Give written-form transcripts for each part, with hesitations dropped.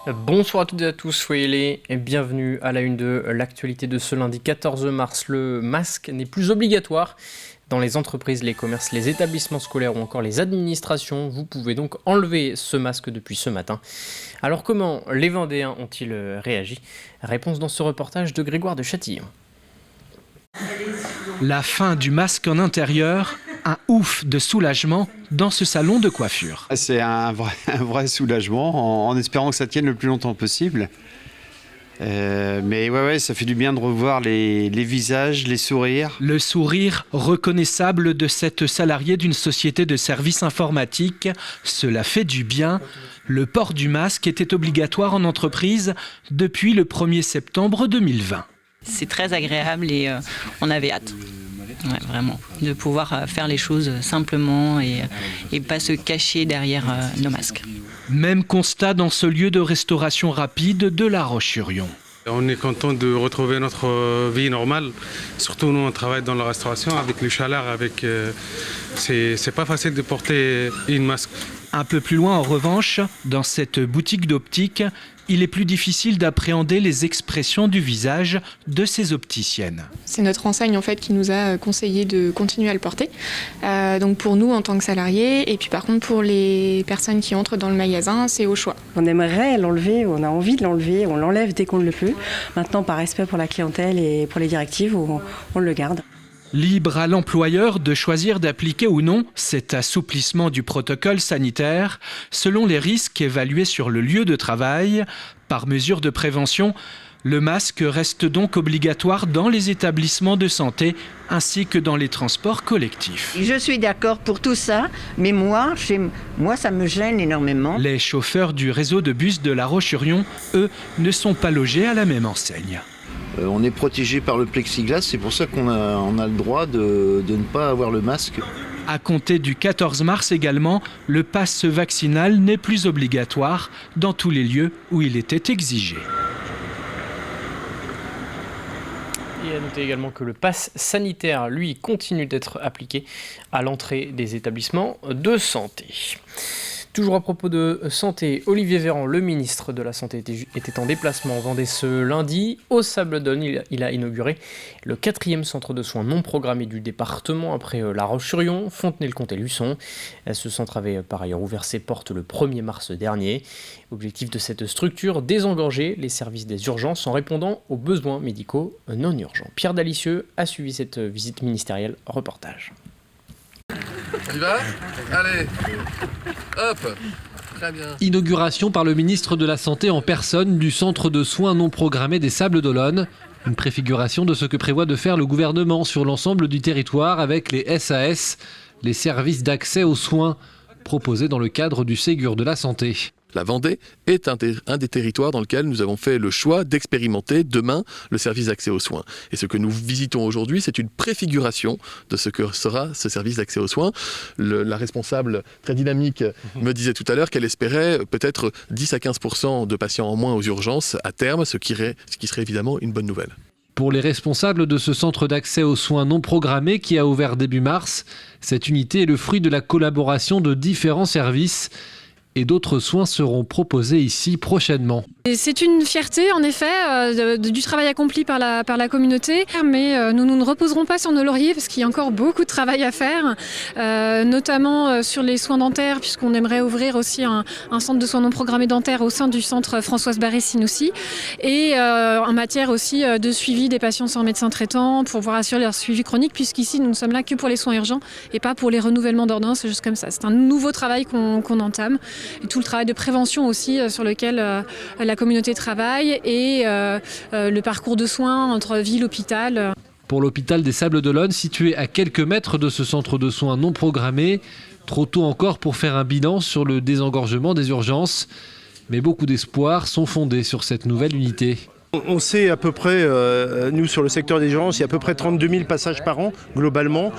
Bonsoir à toutes et à tous, soyez les bienvenus à la une de l'actualité de ce lundi 14 mars. Le masque n'est plus obligatoire dans les entreprises, les commerces, les établissements scolaires ou encore les administrations. Vous pouvez donc enlever ce masque depuis ce matin. Alors comment les Vendéens ont-ils réagi? Réponse dans ce reportage de Grégoire de Châtillon. La fin du masque en intérieur, un ouf de soulagement dans ce salon de coiffure. C'est un vrai soulagement, en espérant que ça tienne le plus longtemps possible. Mais ouais, ça fait du bien de revoir les visages, les sourires. Le sourire reconnaissable de cette salariée d'une société de services informatiques, cela fait du bien. Le port du masque était obligatoire en entreprise depuis le 1er septembre 2020. C'est très agréable et on avait hâte, ouais, vraiment, de pouvoir faire les choses simplement et pas se cacher derrière nos masques. Même constat dans ce lieu de restauration rapide de La Roche-sur-Yon. On est content de retrouver notre vie normale. Surtout nous, on travaille dans la restauration avec le chaleur, c'est pas facile de porter une masque. Un peu plus loin en revanche, dans cette boutique d'optique, il est plus difficile d'appréhender les expressions du visage de ces opticiennes. C'est notre enseigne en fait qui nous a conseillé de continuer à le porter. Donc pour nous en tant que salariés, et puis par contre pour les personnes qui entrent dans le magasin, c'est au choix. On aimerait l'enlever, on a envie de l'enlever, on l'enlève dès qu'on le peut. Maintenant par respect pour la clientèle et pour les directives, on le garde. Libre à l'employeur de choisir d'appliquer ou non cet assouplissement du protocole sanitaire selon les risques évalués sur le lieu de travail. Par mesure de prévention, le masque reste donc obligatoire dans les établissements de santé ainsi que dans les transports collectifs. Je suis d'accord pour tout ça, mais moi, ça me gêne énormément. Les chauffeurs du réseau de bus de La Roche-sur-Yon, eux, ne sont pas logés à la même enseigne. On est protégé par le plexiglas, c'est pour ça qu'on a le droit de ne pas avoir le masque. À compter du 14 mars également, le pass vaccinal n'est plus obligatoire dans tous les lieux où il était exigé. Et à noter également que le pass sanitaire, lui, continue d'être appliqué à l'entrée des établissements de santé. Toujours à propos de santé, Olivier Véran, le ministre de la Santé, était en déplacement en Vendée ce lundi. Au Sables-d'Olonne, il a inauguré le 4e centre de soins non programmé du département après La Roche-sur-Yon, Fontenay-le-Comte et Luçon. Ce centre avait par ailleurs ouvert ses portes le 1er mars dernier. Objectif de cette structure, désengorger les services des urgences en répondant aux besoins médicaux non urgents. Pierre Dalicieux a suivi cette visite ministérielle. Reportage. On y va ? Allez, hop, très bien. Inauguration par le ministre de la Santé en personne du centre de soins non programmés des Sables-d'Olonne. Une préfiguration de ce que prévoit de faire le gouvernement sur l'ensemble du territoire avec les SAS, les services d'accès aux soins, proposés dans le cadre du Ségur de la Santé. La Vendée est un des territoires dans lequel nous avons fait le choix d'expérimenter demain le service d'accès aux soins. Et ce que nous visitons aujourd'hui, c'est une préfiguration de ce que sera ce service d'accès aux soins. La responsable très dynamique me disait tout à l'heure qu'elle espérait peut-être 10 à 15% de patients en moins aux urgences à terme, ce qui serait évidemment une bonne nouvelle. Pour les responsables de ce centre d'accès aux soins non programmés qui a ouvert début mars, cette unité est le fruit de la collaboration de différents services. Et d'autres soins seront proposés ici prochainement. C'est une fierté en effet du travail accompli par la communauté, mais nous ne reposerons pas sur nos lauriers parce qu'il y a encore beaucoup de travail à faire, notamment sur les soins dentaires puisqu'on aimerait ouvrir aussi un centre de soins non programmés dentaires au sein du centre Françoise Barré-Sinoussi et en matière aussi de suivi des patients sans médecin traitant pour pouvoir assurer leur suivi chronique puisqu'ici nous ne sommes là que pour les soins urgents et pas pour les renouvellements d'ordonnances et choses comme ça. C'est un nouveau travail qu'on entame. Et tout le travail de prévention aussi sur lequel la communauté travaille et le parcours de soins entre ville et hôpital. Pour l'hôpital des Sables-d'Olonne, situé à quelques mètres de ce centre de soins non programmé, trop tôt encore pour faire un bilan sur le désengorgement des urgences, mais beaucoup d'espoirs sont fondés sur cette nouvelle unité. On sait à peu près, nous sur le secteur des urgences, il y a à peu près 32 000 passages par an globalement.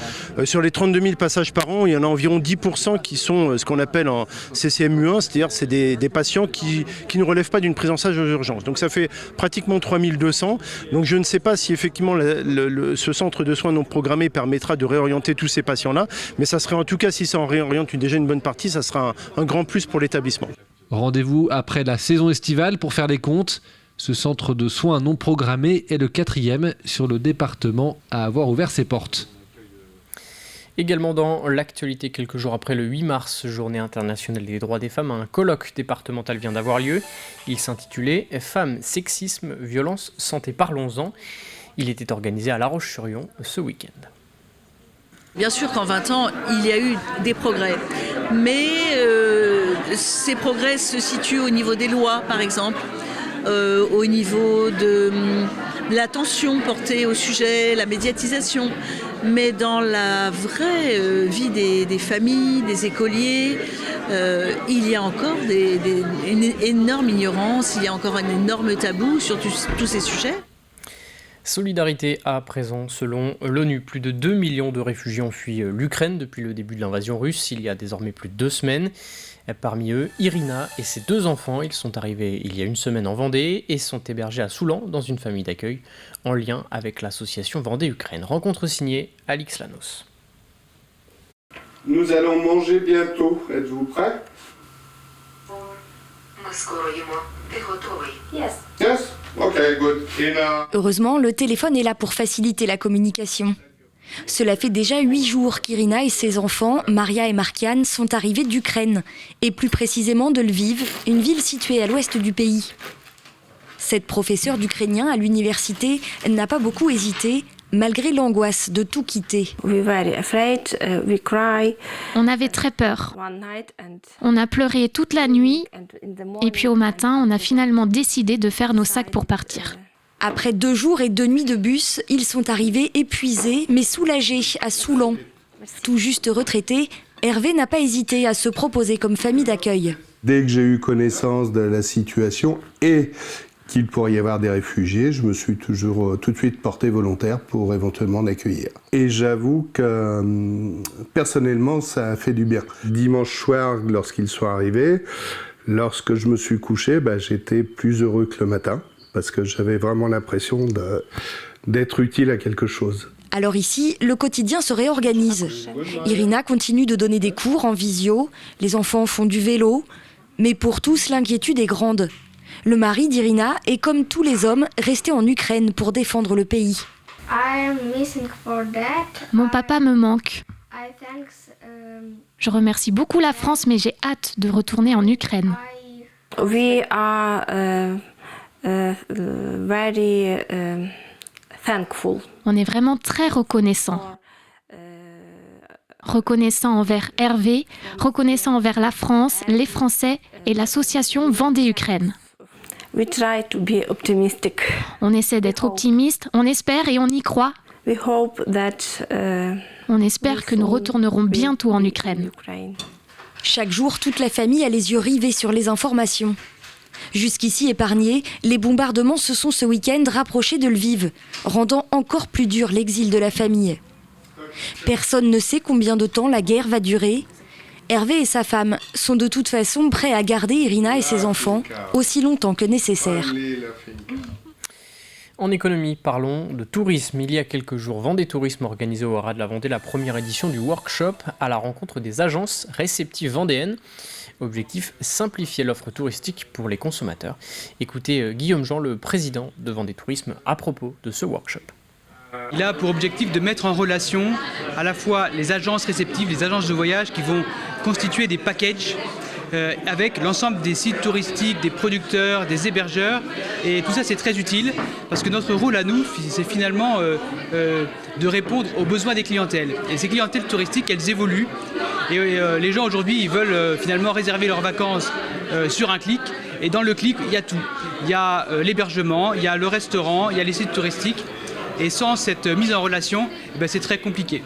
Sur les 32 000 passages par an, il y en a environ 10% qui sont ce qu'on appelle en CCMU1, c'est-à-dire c'est des patients qui ne relèvent pas d'une prise en charge aux urgences. Donc ça fait pratiquement 3200. Donc je ne sais pas si effectivement ce centre de soins non programmés permettra de réorienter tous ces patients-là, mais ça serait en tout cas, si ça en réoriente déjà une bonne partie, ça sera un grand plus pour l'établissement. Rendez-vous après la saison estivale pour faire les comptes. Ce centre de soins non programmés est le 4e sur le département à avoir ouvert ses portes. Également dans l'actualité, quelques jours après le 8 mars, journée internationale des droits des femmes, un colloque départemental vient d'avoir lieu. Il s'intitulait « Femmes, sexisme, violence, santé, parlons-en ». Il était organisé à La Roche-sur-Yon ce week-end. Bien sûr qu'en 20 ans, il y a eu des progrès, mais ces progrès se situent au niveau des lois, par exemple, au niveau de l'attention portée au sujet, la médiatisation. Mais dans la vraie vie des familles, des écoliers, il y a encore une énorme ignorance, il y a encore un énorme tabou sur tous ces sujets. Solidarité à présent, selon l'ONU, plus de 2 millions de réfugiés ont fui l'Ukraine depuis le début de l'invasion russe, il y a désormais plus de 2 semaines. Parmi eux, Irina et ses 2 enfants, ils sont arrivés il y a une semaine en Vendée et sont hébergés à Soulan dans une famille d'accueil en lien avec l'association Vendée-Ukraine. Rencontre signée Alix Lanos. Nous allons manger bientôt, êtes-vous prêts? Yes? Okay, good. Heureusement, le téléphone est là pour faciliter la communication. Cela fait déjà 8 jours qu'Irina et ses enfants, Maria et Markian, sont arrivés d'Ukraine, et plus précisément de Lviv, une ville située à l'ouest du pays. Cette professeure d'ukrainien à l'université n'a pas beaucoup hésité, malgré l'angoisse de tout quitter. On avait très peur. On a pleuré toute la nuit, et puis au matin, on a finalement décidé de faire nos sacs pour partir. Après 2 jours et 2 nuits de bus, ils sont arrivés épuisés mais soulagés à Soulan. Tout juste retraité, Hervé n'a pas hésité à se proposer comme famille d'accueil. Dès que j'ai eu connaissance de la situation et qu'il pourrait y avoir des réfugiés, je me suis toujours tout de suite porté volontaire pour éventuellement en accueillir. Et j'avoue que personnellement, ça a fait du bien. Dimanche soir, lorsqu'ils sont arrivés, lorsque je me suis couché, j'étais plus heureux que le matin. Parce que j'avais vraiment l'impression d'être utile à quelque chose. Alors ici, le quotidien se réorganise. Irina continue de donner des cours en visio, les enfants font du vélo, mais pour tous, l'inquiétude est grande. Le mari d'Irina est, comme tous les hommes, resté en Ukraine pour défendre le pays. Mon papa me manque. Je remercie beaucoup la France, mais j'ai hâte de retourner en Ukraine. On est vraiment très reconnaissant. Reconnaissant envers Hervé, reconnaissant envers la France, les Français et l'association Vendée-Ukraine. On essaie d'être optimiste, on espère et on y croit. On espère que nous retournerons bientôt en Ukraine. Chaque jour, toute la famille a les yeux rivés sur les informations. Jusqu'ici épargnés, les bombardements se sont ce week-end rapprochés de Lviv, rendant encore plus dur l'exil de la famille. Personne ne sait combien de temps la guerre va durer. Hervé et sa femme sont de toute façon prêts à garder Irina et ses enfants aussi longtemps que nécessaire. En économie, parlons de tourisme. Il y a quelques jours, Vendée Tourisme organisait au Haras de la Vendée la première édition du workshop à la rencontre des agences réceptives vendéennes. Objectif, simplifier l'offre touristique pour les consommateurs. Écoutez Guillaume Jean, le président de Vendée Tourisme, à propos de ce workshop. Il a pour objectif de mettre en relation à la fois les agences réceptives, les agences de voyage qui vont constituer des packages avec l'ensemble des sites touristiques, des producteurs, des hébergeurs. Et tout ça, c'est très utile parce que notre rôle à nous, c'est finalement de répondre aux besoins des clientèles. Et ces clientèles touristiques, elles évoluent. Et les gens aujourd'hui, ils veulent finalement réserver leurs vacances sur un clic. Et dans le clic, il y a tout. Il y a l'hébergement, il y a le restaurant, il y a les sites touristiques. Et sans cette mise en relation, c'est très compliqué.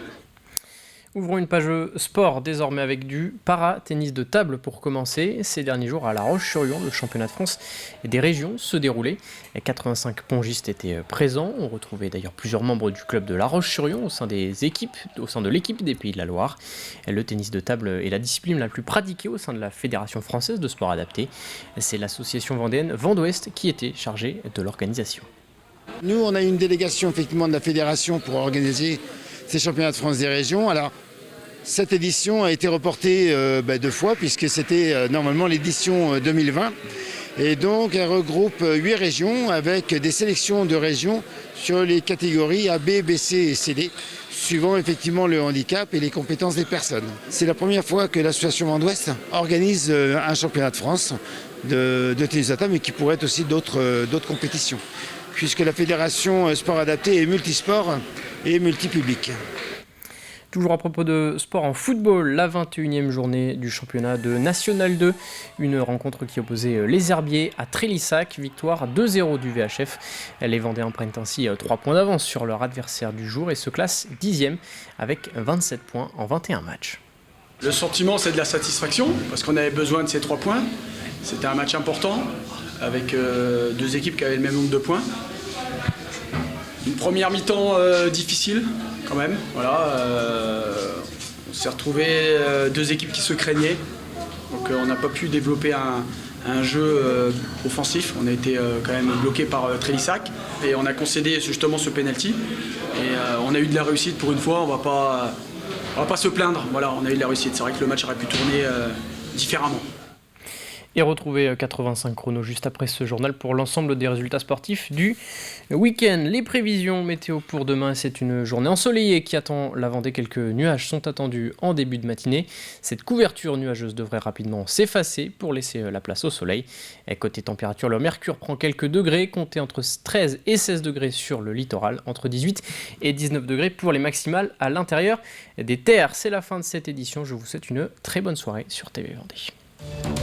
Ouvrons une page sport désormais avec du para-tennis de table pour commencer. Ces derniers jours à La Roche-sur-Yon, le championnat de France et des régions se déroulait. 85 pongistes étaient présents. On retrouvait d'ailleurs plusieurs membres du club de La Roche-sur-Yon au sein de l'équipe des Pays de la Loire. Le tennis de table est la discipline la plus pratiquée au sein de la Fédération française de sport adapté. C'est l'association vendéenne Vend'Ouest qui était chargée de l'organisation. Nous, on a une délégation effectivement de la fédération pour organiser ces championnats de France des régions. Alors, Cette édition a été reportée 2 fois puisque c'était normalement l'édition 2020. Et donc elle regroupe 8 régions avec des sélections de régions sur les catégories A, B, BC et CD, suivant effectivement le handicap et les compétences des personnes. C'est la première fois que l'association Vent d'Ouest organise un championnat de France de tennis de table, mais qui pourrait être aussi d'autres compétitions, puisque la fédération sport adapté est multisport et multipublic. Toujours à propos de sport en football, la 21e journée du championnat de National 2. Une rencontre qui opposait les Herbiers à Trélissac. Victoire 2-0 du VHF. Les Vendéens prennent ainsi 3 points d'avance sur leur adversaire du jour et se classent 10e avec 27 points en 21 matchs. Le sentiment, c'est de la satisfaction parce qu'on avait besoin de ces 3 points. C'était un match important avec 2 équipes qui avaient le même nombre de points. Une première mi-temps difficile quand même. Voilà, on s'est retrouvé 2 équipes qui se craignaient. Donc on n'a pas pu développer un jeu offensif. On a été quand même bloqué par Trélissac et on a concédé justement ce penalty. Et on a eu de la réussite pour une fois. On va pas se plaindre. Voilà, on a eu de la réussite. C'est vrai que le match aurait pu tourner différemment. Et retrouver 85 chronos juste après ce journal pour l'ensemble des résultats sportifs du week-end. Les prévisions météo pour demain, c'est une journée ensoleillée qui attend la Vendée. Quelques nuages sont attendus en début de matinée. Cette couverture nuageuse devrait rapidement s'effacer pour laisser la place au soleil. Et côté température, le mercure prend quelques degrés, comptez entre 13 et 16 degrés sur le littoral, entre 18 et 19 degrés pour les maximales à l'intérieur des terres. C'est la fin de cette édition. Je vous souhaite une très bonne soirée sur TV Vendée.